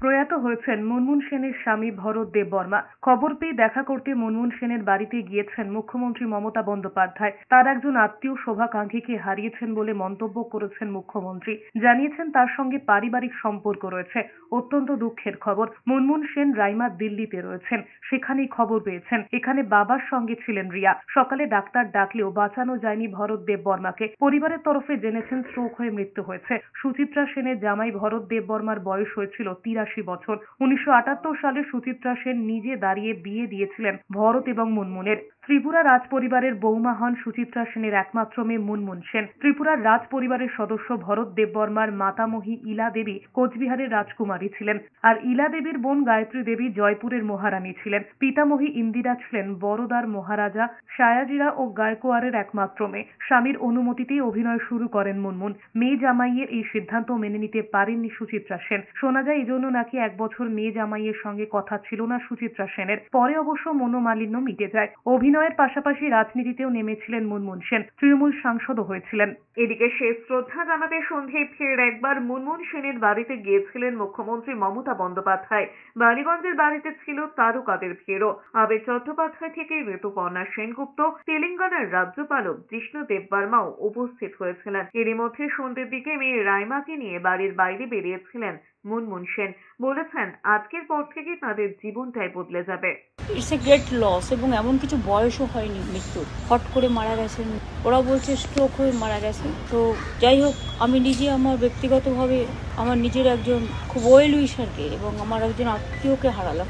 প্রয়াত হয়েছেন মুনমুন সেনের স্বামী ভরত দেববর্মা। খবর পেয়ে দেখা করতে মুনমুন সেনের বাড়িতে গিয়েছেন মুখ্যমন্ত্রী মমতা বন্দ্যোপাধ্যায়। তার একজন আত্মীয় শুভাকাঙ্ক্ষীকে হারিয়েছেন বলে মন্তব্য করেছেন মুখ্যমন্ত্রী। জানিয়েছেন তার সঙ্গে পারিবারিক সম্পর্ক রয়েছে। অত্যন্ত দুঃখের খবর, মুনমুন সেন রাইমা দিল্লিতে রয়েছেন, সেখানেই খবর পেয়েছেন। এখানে বাবার সঙ্গে ছিলেন রিয়া। সকালে ডাক্তার ডাকলেও বাঁচানো যায়নি ভরত দেববর্মাকে। পরিবারের তরফে জেনেছেন স্ট্রোক হয়ে মৃত্যু হয়েছে। সুচিত্রা সেনের জামাই ভরত দেববর্মার বয়স হয়েছিল ৮৩ বছর। ১৯৭৮ সালে সুচিত্রা সেন নিজে দাঁড়িয়ে বিয়ে দিয়েছিলেন ভরত এবং মুনমুনের। ত্রিপুরা রাজ পরিবারের বৌমা হন সুচিত্রা সেনের একমাত্র মেয়ে মুনমুন সেন। ত্রিপুরার রাজ পরিবারের সদস্য ভরত দেববর্মার মাতামহী ইলা দেবী কোচবিহারের রাজকুমারী ছিলেন, আর ইলা দেবীর বোন গায়ত্রী দেবী জয়পুরের মহারানী ছিলেন। পিতামহী ইন্দিরা ছিলেন বরোদার মহারাজা শায়াজিরা ও গায়কোয়াড়ের একমাত্র মেয়ে। স্বামীর অনুমতিতেই অভিনয় শুরু করেন মুনমুন। মেয়ে জামাইয়ের এই সিদ্ধান্ত মেনে নিতে পারেননি সুচিত্রা সেন। শোনা যায় এজন্য নাকি ১ বছর মেয়ে জামাইয়ের সঙ্গে কথা ছিল না সুচিত্রা সেনের। পরে অবশ্য মনোমালিন্য মিটে যায়। অভিনয়ের পাশাপাশি রাজনীতিতেও নেমেছিলেন মুনমুন সেন, তৃণমূল সাংসদও হয়েছিলেন। এদিকে শেষ শ্রদ্ধা জানাতে সন্ধ্যায় ফের একবার মুনমুন সেনের বাড়িতে গিয়েছিলেন মুখ্যমন্ত্রী মমতা বন্দ্যোপাধ্যায়। বালিগঞ্জের বাড়িতে ছিল তারকাদের ভিড়ও। আবেগ চট্টোপাধ্যায় থেকে ঋতুপর্ণা সেনগুপ্ত, তেলেঙ্গানার রাজ্যপালক জিষ্ণু দেববর্মাও উপস্থিত হয়েছিলেন। এরই মধ্যে সন্ধ্যের দিকে মেয়ে রাইমাকে নিয়ে বাড়ির বাইরে বেরিয়েছিলেন মুনমুন সেন। বলেছেন আজকের পর থেকে তাদের জীবনটাই বদলে যাবে। ইটস এ গ্রেট লস, এবং এমন কিছু বয়সও হয়নি মৃত্যুর, হট করে মারা গেছেন। ওরা বলছে স্ট্রোক হয়ে মারা গেছে। তো যাই হোক, আমি নিজে আমার ব্যক্তিগতভাবে আমার নিজের একজন খুব ওয়েল উইশারকে এবং আমার একজন আত্মীয়কে হারালাম।